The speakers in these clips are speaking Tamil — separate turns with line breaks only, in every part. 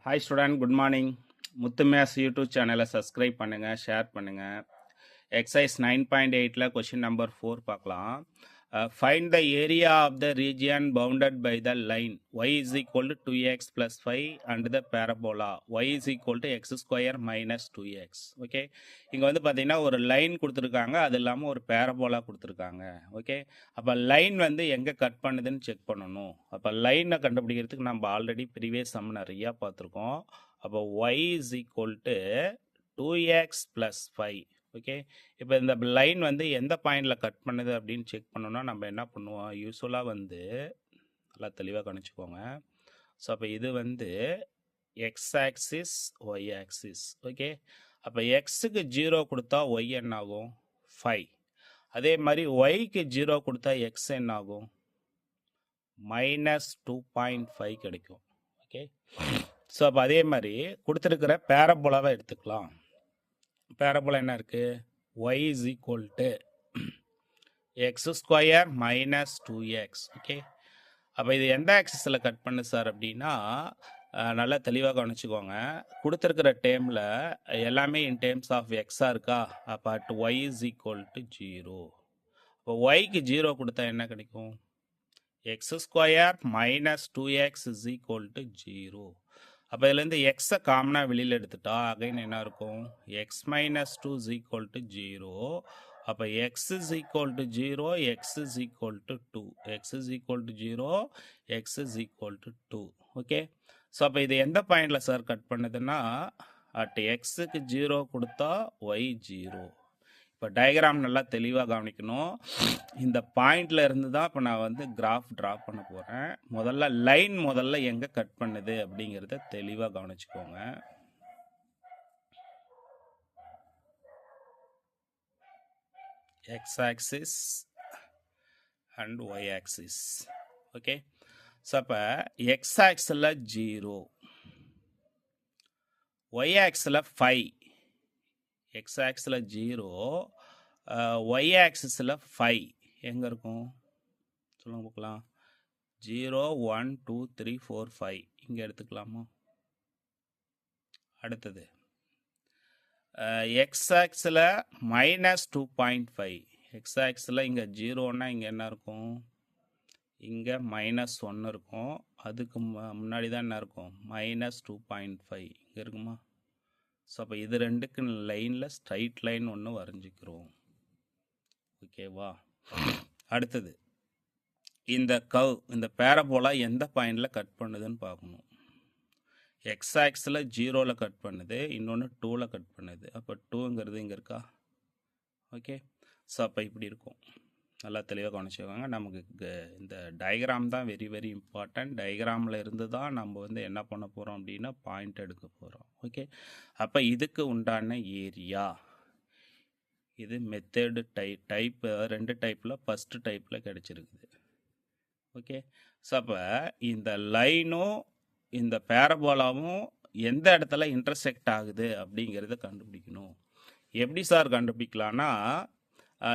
Hi student, good morning. Muthu Maths YouTube channel subscribe பண்ணுங்க, share பண்ணுங்க. Exercise 9.8 question number 4 பார்க்கலாம். Find the area of the region bounded by the line y is equal to 2x plus 5 and the parabola y is equal to x square minus 2x. Okay, இங்கே வந்து பார்த்தீங்கன்னா ஒரு லைன் கொடுத்துருக்காங்க, அது இல்லாமல் ஒரு பேரபோலா கொடுத்துருக்காங்க. ஓகே, அப்போ லைன் வந்து எங்கே கட் பண்ணுதுன்னு செக் பண்ணணும். அப்போ லைனை கண்டுபிடிக்கிறதுக்கு நம்ம ஆல்ரெடி ப்ரீவியஸ் சம் நிறையா பார்த்துருக்கோம். அப்போ y is equal to 2x plus 5. Okay, இப்போ இந்த லைன் வந்து எந்த பாயிண்டில் கட் பண்ணுது அப்படின்னு செக் பண்ணோன்னா நம்ம என்ன பண்ணுவோம், யூஸ்வலாக வந்து நல்லா தெளிவாக கணிச்சுக்கோங்க. ஸோ அப்போ இது வந்து X axis Y axis. Okay, அப்போ எக்ஸுக்கு 0 கொடுத்தா ஒய் என்ன ஆகும், 5. அதே மாதிரி ஒய்க்கு 0 கொடுத்தா எக்ஸ் என்ன ஆகும், -2.5 கிடைக்கும். ஓகே, ஸோ அப்போ அதே மாதிரி கொடுத்துருக்கிற பேரபோலாவை எடுத்துக்கலாம். பேரபோலா என்ன இருக்குது, y is equal to x square minus 2x. Okay, அப்போ இது எந்த ஆக்சிஸில் கட் பண்ணு சார் அப்படின்னா நல்லா தெளிவாக கவனிச்சுக்கோங்க. கொடுத்துருக்கிற டேமில் எல்லாமே இன் டேர்ம்ஸ் ஆஃப் எக்ஸாக இருக்கா, அப்போ at y is equal to 0. இப்போ ஒய்க்கு 0 கொடுத்தா என்ன கிடைக்கும், x square minus 2x is equal to 0. அப்போ இதுலேருந்து எக்ஸை காமனாக வெளியில் எடுத்துட்டா அகைன் என்ன இருக்கும், X minus 2 is equal to 0. அப்போ X is equal to 0, X is equal to 2, X is equal to 0, X is equal to 2. Okay, so அப்போ இது எந்த பாயிண்டில் சார் கட் பண்ணுதுன்னா அட் எக்ஸுக்கு 0 கொடுத்தா ஒய் 0. இப்போ டயக்ராம் நல்லா தெளிவாக கவனிக்கணும். இந்த பாயிண்டில் இருந்து தான் இப்போ நான் வந்து கிராஃப் ட்ரா பண்ண போகிறேன். முதல்ல லைன் முதல்ல எங்கே கட் பண்ணுது அப்படிங்கிறத தெளிவாக கவனிச்சுக்கோங்க. X axis and y axis. Okay, so அப்போ எக்ஸ் ஆக்ஸில் 0, ஒய் ஆக்ஸில் 5. எக்ஸ் ஆக்ஸில் 0, ஒய் ஆக்சிஸில் 5 எங்கே இருக்கும் சொல்லுங்க பார்க்கலாம். 0 1 2 3 4 5 இங்கே எடுத்துக்கலாமா. அடுத்தது எக்ஸ் ஆக்ஸில் -2.5. எக்ஸ் ஆக்ஸில் இங்கே 0ன்னா இங்கே என்ன இருக்கும், இங்கே -1 இருக்கும். அதுக்கு முன்னாடி தான் என்ன இருக்கும், -2.5 இங்கே இருக்குமா. ஸோ அப்போ இது ரெண்டுக்கு லைனில் ஸ்ட்ரைட் லைன் ஒன்று வரைஞ்சிக்கிறோம். ஓகேவா. அடுத்தது இந்த கவ் இந்த பேரபோலா எந்த பாயிண்டில் கட் பண்ணுதுன்னு பார்க்கணும். எக்ஸ் ஆக்ஸில் 0ல் கட் பண்ணுது, இன்னொன்று 2ல் கட் பண்ணுது. அப்போ 2ங்கிறது இங்கே இருக்கா. ஓகே, ஸோ அப்போ இப்படி இருக்கும். நல்லா தெளிவாக கவனிச்சுக்கோங்க. நமக்கு இந்த டயக்ராம் தான் வெரி வெரி இம்பார்ட்டன்ட். டயக்ராமில் இருந்து தான் நம்ம வந்து என்ன பண்ண போகிறோம் அப்படின்னா பாயிண்ட் எடுக்க போகிறோம். ஓகே, அப்போ இதுக்கு உண்டான ஏரியா இது மெத்தடு டைப் 2 டைப்பில் ஃபஸ்ட்டு டைப்பில் கிடச்சிருக்குது. ஓகே, ஸோ அப்போ இந்த லைனும் இந்த பேரபோலாவும் எந்த இடத்துல இன்டர்செக்ட் ஆகுது அப்படிங்கிறத கண்டுபிடிக்கணும். எப்படி சார் கண்டுபிடிக்கலான்னா,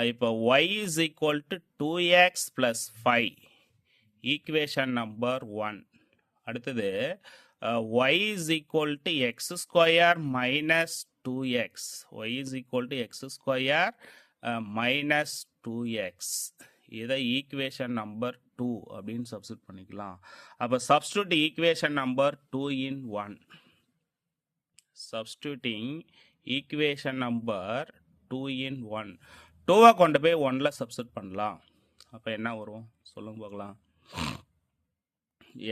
இப்போ y is equal to 2x plus 5 equation number 1. அடுத்தது y is equal to x square minus 2x. y is equal to x square minus 2x. இதை ஈக்குவேஷன் நம்பர் 2 அப்படின்னு சப்ஸ்டியூட் பண்ணிக்கலாம். அப்போ substitute equation number 2 in 1. Substituting equation number 2 in 1. 2வை கொண்டு போய் 1ல் சப்ஸ்டியூட் பண்ணலாம். அப்போ என்ன வரும் சொல்லுங்க பார்க்கலாம்.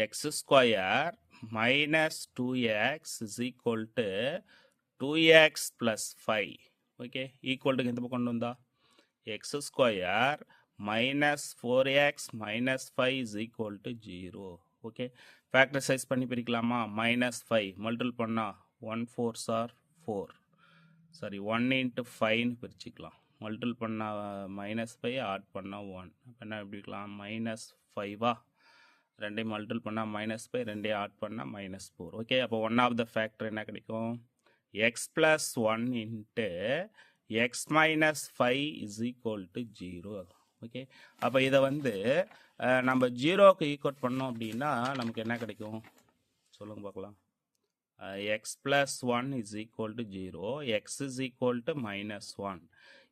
X square minus 2x is equal to 2x plus 5. Okay, equal டுக்கு இந்த பக்கம் கொண்டு வந்தா X square minus 4x minus 5 is equal to 0. Okay, factorise பண்ணி பிரிக்கலாமா. -5 மல்டிபிள் பண்ணால் 1 4s are 4. சாரி 1 into 5ன்னு பிரிச்சுக்கலாம். மல்டிபிள் பண்ணால் -5, ஆட் பண்ணால் 1. அப்போ என்ன எப்படிக்கலாம், -5 ரெண்டையும் மல்டிபிள் பண்ணால் -5, ரெண்டையும் ஆட் பண்ணால் -4. ஓகே, அப்போ ஒன் ஆஃப் த ஃபேக்டர் என்ன கிடைக்கும், x plus 1 into x minus 5 is equal to 0. Okay, அப்போ இதை வந்து நம்ம 0க்கு ஈக்குவல் பண்ணோம் அப்படின்னா நமக்கு என்ன கிடைக்கும் சொல்லுங்க பார்க்கலாம். x plus 1 is equal to 0, x is equal to minus 1.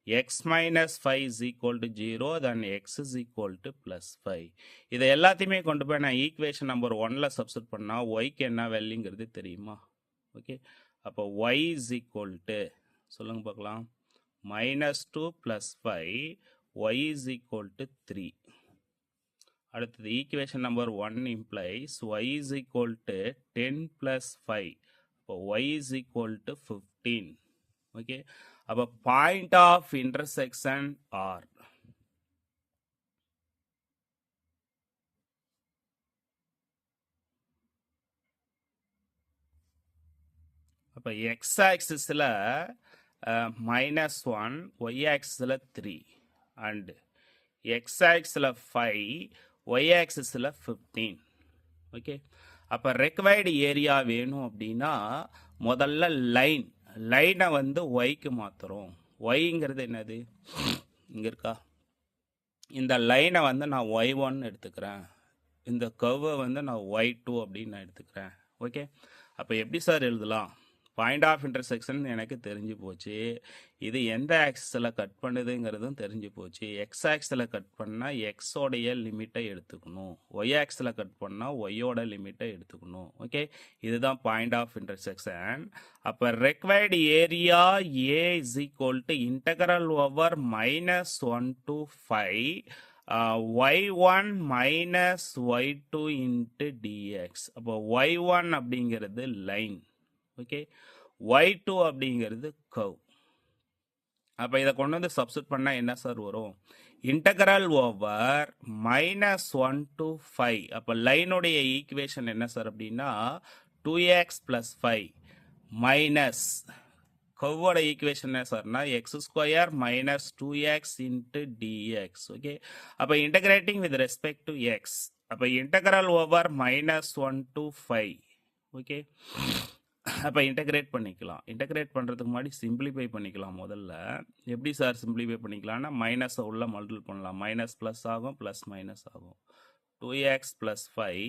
x minus 5 is equal to 0, then x is equal to plus 5. இதை எல்லாத்தையுமே கொண்டு போய் நான் ஈக்குவேஷன் நம்பர் 1ல சப்ஸ்டிட் பண்ணா yக்கு என்ன வேல்யூங்கிறது தெரியுமா? ஓகே, அப்போ y is equal to சொல்லுங்க பார்க்கலாம், minus 2 plus 5, y is equal to 3. அடுத்தது equation number 1 implies y is equal to 10 plus 5. அப்போ y is equal to 15. Okay, அப்போ பாயிண்ட் ஆஃப் இன்டர்செக்ஷன் R. அப்போ x ஆக்சிஸில் -1, y ஆக்சிஸில் 3 and x ஆக்சிஸில் 5, y ஆக்சிஸில் 15. Okay, அப்போ ரெக்வயர்டு ஏரியா வேணும் அப்படின்னா முதல்ல லைனை வந்து ஒய்க்கு மாற்றுறோம். ஒய்ங்கிறது என்னது, இங்கே இருக்கா, இந்த லைனை வந்து நான் y1 எடுத்துக்கிறேன், இந்த கர்வை வந்து நான் y2 அப்படின்னு நான் எடுத்துக்கிறேன். ஓகே, அப்போ எப்படி சார் எழுதலாம்? பாயிண்ட் ஆஃப் இன்டர்செக்ஷன் எனக்கு தெரிஞ்சு போச்சு, இது எந்த ஆக்சிஸில் கட் பண்ணுதுங்கிறதும் தெரிஞ்சு போச்சு. எக்ஸ் ஆக்சிஸில் கட் பண்ணால் எக்ஸோடைய லிமிட்டை எடுத்துக்கணும், ஒய் ஆக்சிஸில் கட் பண்ணால் ஒய்யோட லிமிட்டை எடுத்துக்கணும். ஓகே, இதுதான் பாயிண்ட் ஆஃப் இன்டர்செக்ஷன். அப்போ required area A is equal to integral over -1 to 5 y1 minus y2 into dx. அப்போ y1 அப்படிங்கிறது லைன், ஓகே, y2 அப்படிங்கிறது கர்வ். அப்போ இதை கொண்டு வந்து சப்ஸ்டிட் பண்ணால் என்ன சார் வரும்? Integral over -1 to 5. அப்போ லைனுடைய ஈக்குவேஷன் என்ன சார் அப்படின்னா 2x plus 5 மைனஸ் கர்வோட ஈக்குவேஷன் என்ன சார்னா x² minus 2x into dx. Okay, அப்போ integrating with respect to x, அப்போ இன்டகரல் ஓவர் -1 to 5. ஓகே, அப்போ இன்டகிரேட் பண்ணிக்கலாம். இன்டகிரேட் பண்ணுறதுக்கு முன்னாடி சிம்பிளிஃபை பண்ணிக்கலாம். முதல்ல எப்படி சார் சிம்பிளிஃபை பண்ணிக்கலாம்னா மைனஸை உள்ள மல்டிபிள் பண்ணலாம், மைனஸ் ப்ளஸ் ஆகும், ப்ளஸ் மைனஸ் ஆகும். 2x plus 5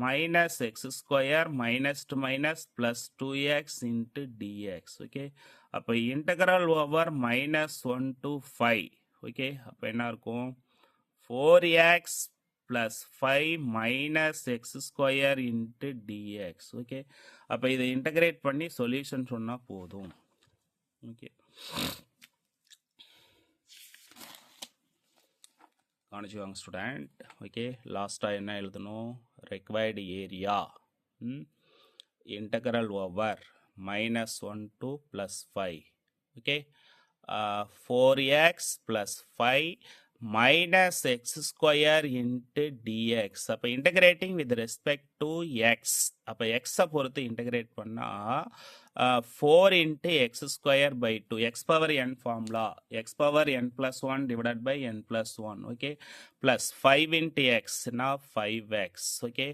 minus x² minus to minus plus 2x into dx. Okay, அப்போ இன்டகரல் ஓவர் -1 to 5. ஓகே, அப்போ என்ன இருக்கும்? 4x plus 5 minus x² into dx. Okay, அப்போ இதை இன்டகிரேட் பண்ணி சொல்யூஷன் சொன்னால் போதும். Okay, கவனிச்சுவாங்க student. ஓகே, லாஸ்ட்டாக என்ன எழுதணும்? Required area integral over -1 to +5. Okay, 4x plus 5 minus x² into dx. அப்போ integrating with respect to X, அப்போ எக்ஸை பொறுத்து இன்டகிரேட் பண்ணால் 4 into x² by 2, x power n formula, x power n plus 1 divided by n plus 1. Okay, plus 5 into x னா 5x. ஓகே,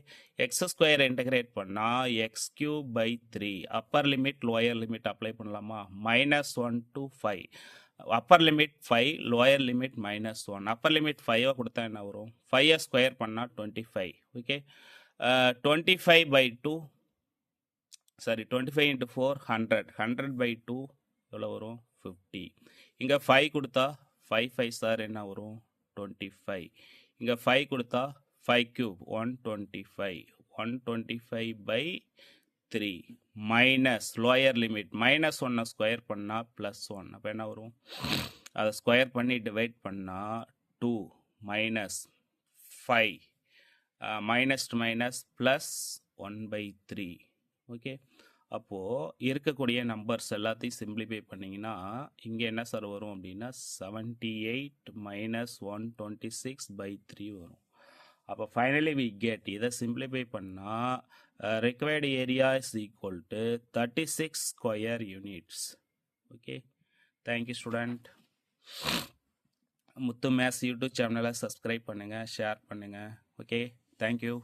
x² இன்டகிரேட் பண்ணால் x³ by 3. Upper limit lower limit apply பண்ணலாமா? -1 to 5. Upper limit 5, lower limit -1. Upper limit 5 கொடுத்தா என்ன வரும்? 5 ஸ்கொயர் பண்ணால் 25. Okay, 25 by 2, sorry 25 into 4 100, 100 by 2 எவ்வளோ வரும்? 50. இங்கே 5 கொடுத்தா 5 5 சார் என்ன வரும்? 25. இங்கே 5 கொடுத்தா 5 cube 125, 125 by 3 minus lower limit -1 square பண்ணால் +1. அப்போ என்ன வரும்? அதை ஸ்கொயர் பண்ணி டிவைட் பண்ணால் 2 minus 5 minus to minus plus 1/3. Okay, அப்போது இருக்கக்கூடிய நம்பர்ஸ் எல்லாத்தையும் சிம்பிளிஃபை பண்ணிங்கன்னா இங்கே என்ன சார் வரும் அப்படின்னா 78 minus 126/3 வரும். அப்போ ஃபைனலி வி கெட், இதை சிம்பிளிஃபை பண்ணால் required area is equal to 36 square units. Okay, thank you student. Muthu maths YouTube சேனலை சப்ஸ்கிரைப் பண்ணுங்கள், ஷேர் பண்ணுங்கள். Okay, thank you.